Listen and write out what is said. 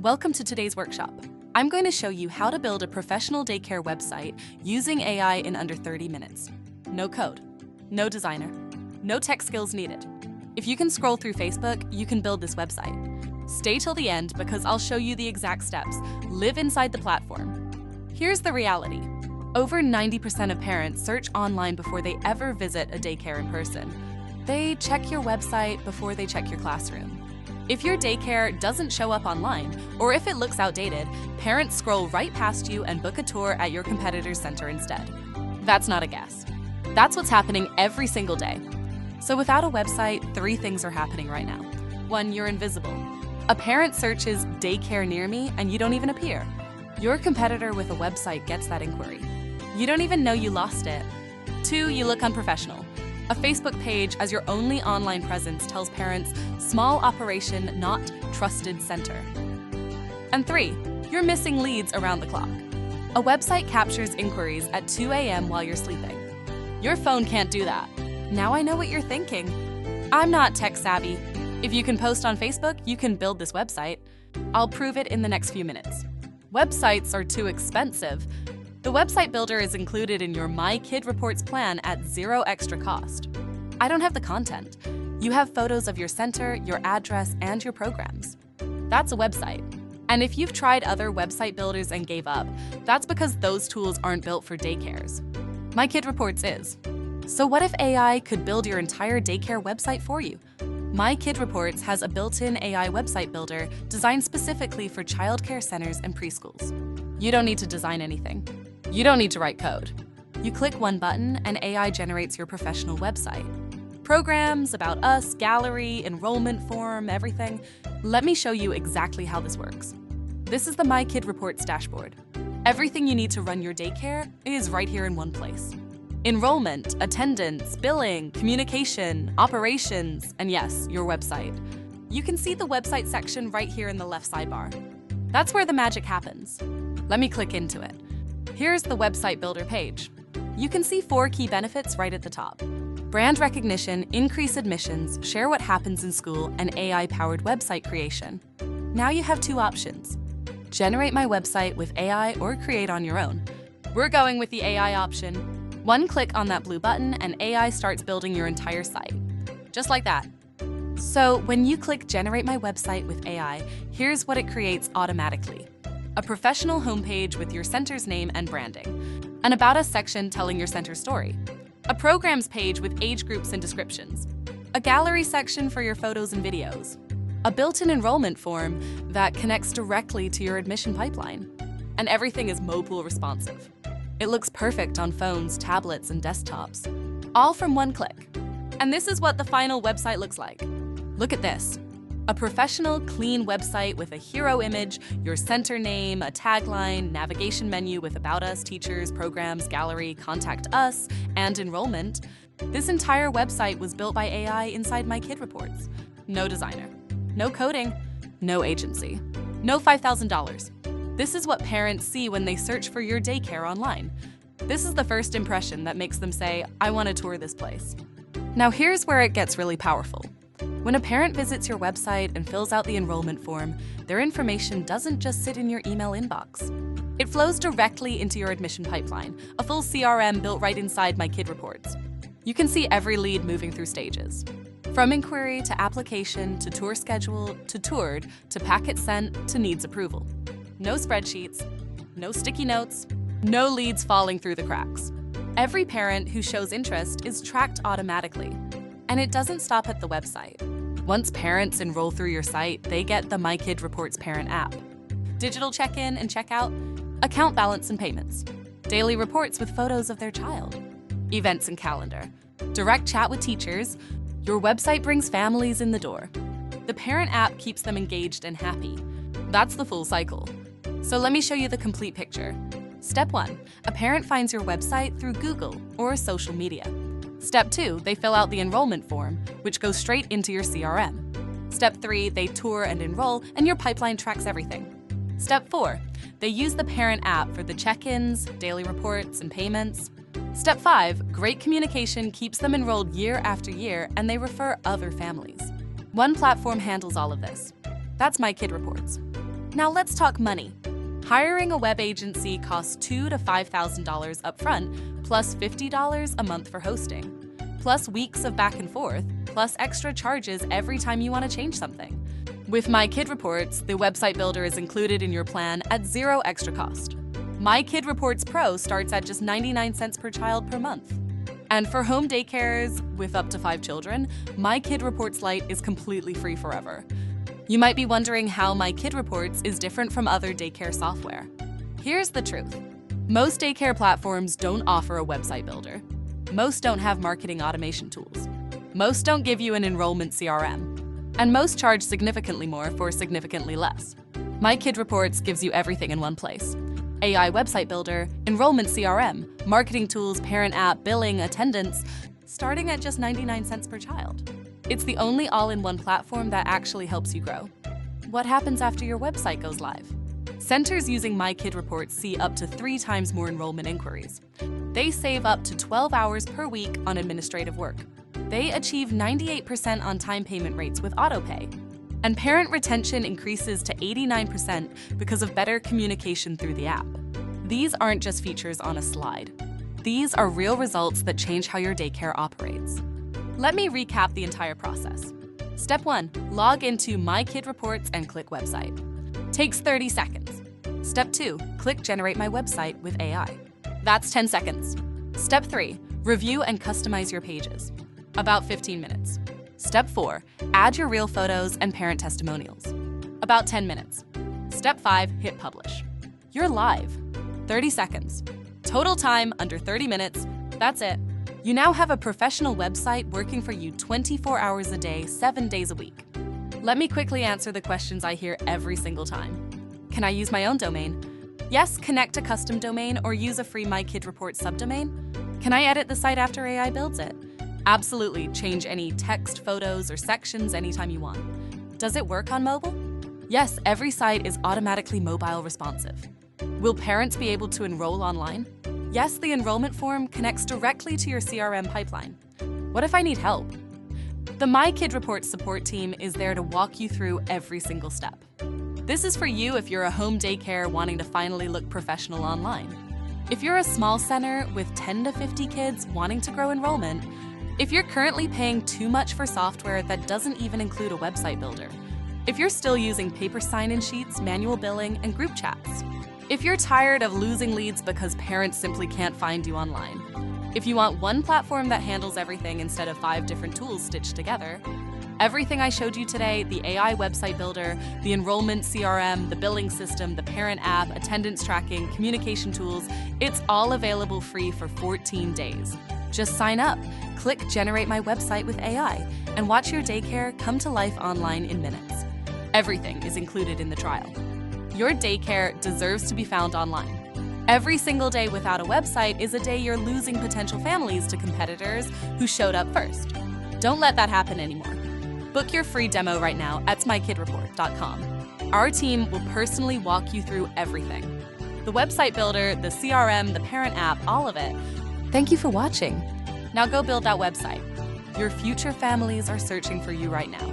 Welcome to today's workshop. I'm going to show you how to build a professional daycare website using AI in under 30 minutes. No code, no designer, no tech skills needed. If you can scroll through Facebook, you can build this website. Stay till the end because I'll show you the exact steps. Live inside the platform. Here's the reality. Over 90% of parents search online before they ever visit a daycare in person. They check your website before they check your classroom. If your daycare doesn't show up online, or if it looks outdated, parents scroll right past you and book a tour at your competitor's center instead. That's not a guess. That's what's happening every single day. So without a website, 3 things are happening right now. 1, you're invisible. A parent searches daycare near me and you don't even appear. Your competitor with a website gets that inquiry. You don't even know you lost it. 2, you look unprofessional. A Facebook page as your only online presence tells parents, small operation, not trusted center. And 3, you're missing leads around the clock. A website captures inquiries at 2 a.m. while you're sleeping. Your phone can't do that. Now I know what you're thinking. I'm not tech savvy. If you can post on Facebook, you can build this website. I'll prove it in the next few minutes. Websites are too expensive. The website builder is included in your MyKidReports plan at 0 extra cost. I don't have the content. You have photos of your center, your address, and your programs. That's a website. And if you've tried other website builders and gave up, that's because those tools aren't built for daycares. MyKidReports is. So what if AI could build your entire daycare website for you? MyKidReports has a built-in AI website builder designed specifically for childcare centers and preschools. You don't need to design anything. You don't need to write code. You click one button and AI generates your professional website. Programs, about us, gallery, enrollment form, everything. Let me show you exactly how this works. This is the MyKidReports dashboard. Everything you need to run your daycare is right here in one place. Enrollment, attendance, billing, communication, operations, and yes, your website. You can see the website section right here in the left sidebar. That's where the magic happens. Let me click into it. Here's the website builder page. You can see 4 key benefits right at the top. Brand recognition, increase admissions, share what happens in school, and AI-powered website creation. Now you have 2 options. Generate my website with AI or create on your own. We're going with the AI option. One click on that blue button and AI starts building your entire site. Just like that. So when you click Generate My Website with AI, here's what it creates automatically. A professional homepage with your center's name and branding. An About Us section telling your center's story. A programs page with age groups and descriptions. A gallery section for your photos and videos. A built-in enrollment form that connects directly to your admission pipeline. And everything is mobile responsive. It looks perfect on phones, tablets, and desktops. All from one click. And this is what the final website looks like. Look at this. A professional, clean website with a hero image, your center name, a tagline, navigation menu with About Us, teachers, programs, gallery, contact us, and enrollment. This entire website was built by AI inside MyKidReports. No designer, no coding, no agency, no $5,000. This is what parents see when they search for your daycare online. This is the first impression that makes them say, I want to tour this place. Now here's where it gets really powerful. When a parent visits your website and fills out the enrollment form, their information doesn't just sit in your email inbox. It flows directly into your admission pipeline, a full CRM built right inside MyKidReports. You can see every lead moving through stages. From inquiry to application to tour schedule to toured to packet sent to needs approval. No spreadsheets, no sticky notes, no leads falling through the cracks. Every parent who shows interest is tracked automatically. And it doesn't stop at the website. Once parents enroll through your site, they get the MyKidReports parent app. Digital check-in and check-out, account balance and payments, daily reports with photos of their child, events and calendar, direct chat with teachers. Your website brings families in the door. The parent app keeps them engaged and happy. That's the full cycle. So let me show you the complete picture. Step 1, a parent finds your website through Google or social media. Step 2, they fill out the enrollment form, which goes straight into your CRM. Step 3, they tour and enroll, and your pipeline tracks everything. Step 4, they use the parent app for the check-ins, daily reports, and payments. Step 5, great communication keeps them enrolled year after year, and they refer other families. One platform handles all of this. That's MyKidReports. Now let's talk money. Hiring a web agency costs $2,000 to $5,000 upfront, plus $50 a month for hosting, plus weeks of back and forth, plus extra charges every time you want to change something. With MyKidReports, the website builder is included in your plan at zero extra cost. MyKidReports Pro starts at just 99 cents per child per month. And for home daycares with up to 5 children, MyKidReports Lite is completely free forever. You might be wondering how MyKidReports is different from other daycare software. Here's the truth. Most daycare platforms don't offer a website builder. Most don't have marketing automation tools. Most don't give you an enrollment CRM. And most charge significantly more for significantly less. MyKidReports gives you everything in one place. AI website builder, enrollment CRM, marketing tools, parent app, billing, attendance, starting at just 99 cents per child. It's the only all-in-one platform that actually helps you grow. What happens after your website goes live? Centers using MyKidReports see up to 3 times more enrollment inquiries. They save up to 12 hours per week on administrative work. They achieve 98% on-time payment rates with autopay. And parent retention increases to 89% because of better communication through the app. These aren't just features on a slide. These are real results that change how your daycare operates. Let me recap the entire process. Step 1, log into MyKidReports and click Website. Takes 30 seconds. Step 2, click Generate My Website with AI. That's 10 seconds. Step 3, review and customize your pages. About 15 minutes. Step 4, add your real photos and parent testimonials. About 10 minutes. Step 5, hit publish. You're live. 30 seconds. Total time under 30 minutes. That's it. You now have a professional website working for you 24 hours a day, 7 days a week. Let me quickly answer the questions I hear every single time. Can I use my own domain? Yes, connect a custom domain or use a free MyKidReports subdomain. Can I edit the site after AI builds it? Absolutely, change any text, photos, or sections anytime you want. Does it work on mobile? Yes, every site is automatically mobile responsive. Will parents be able to enroll online? Yes, the enrollment form connects directly to your CRM pipeline. What if I need help? The MyKidReports support team is there to walk you through every single step. This is for you if you're a home daycare wanting to finally look professional online. If you're a small center with 10 to 50 kids wanting to grow enrollment, if you're currently paying too much for software that doesn't even include a website builder, if you're still using paper sign-in sheets, manual billing, and group chats, if you're tired of losing leads because parents simply can't find you online, if you want one platform that handles everything instead of 5 different tools stitched together, everything I showed you today, the AI website builder, the enrollment CRM, the billing system, the parent app, attendance tracking, communication tools, it's all available free for 14 days. Just sign up, click Generate My Website with AI, and watch your daycare come to life online in minutes. Everything is included in the trial. Your daycare deserves to be found online. Every single day without a website is a day you're losing potential families to competitors who showed up first. Don't let that happen anymore. Book your free demo right now at MyKidReports.com. Our team will personally walk you through everything. The website builder, the CRM, the parent app, all of it. Thank you for watching. Now go build that website. Your future families are searching for you right now.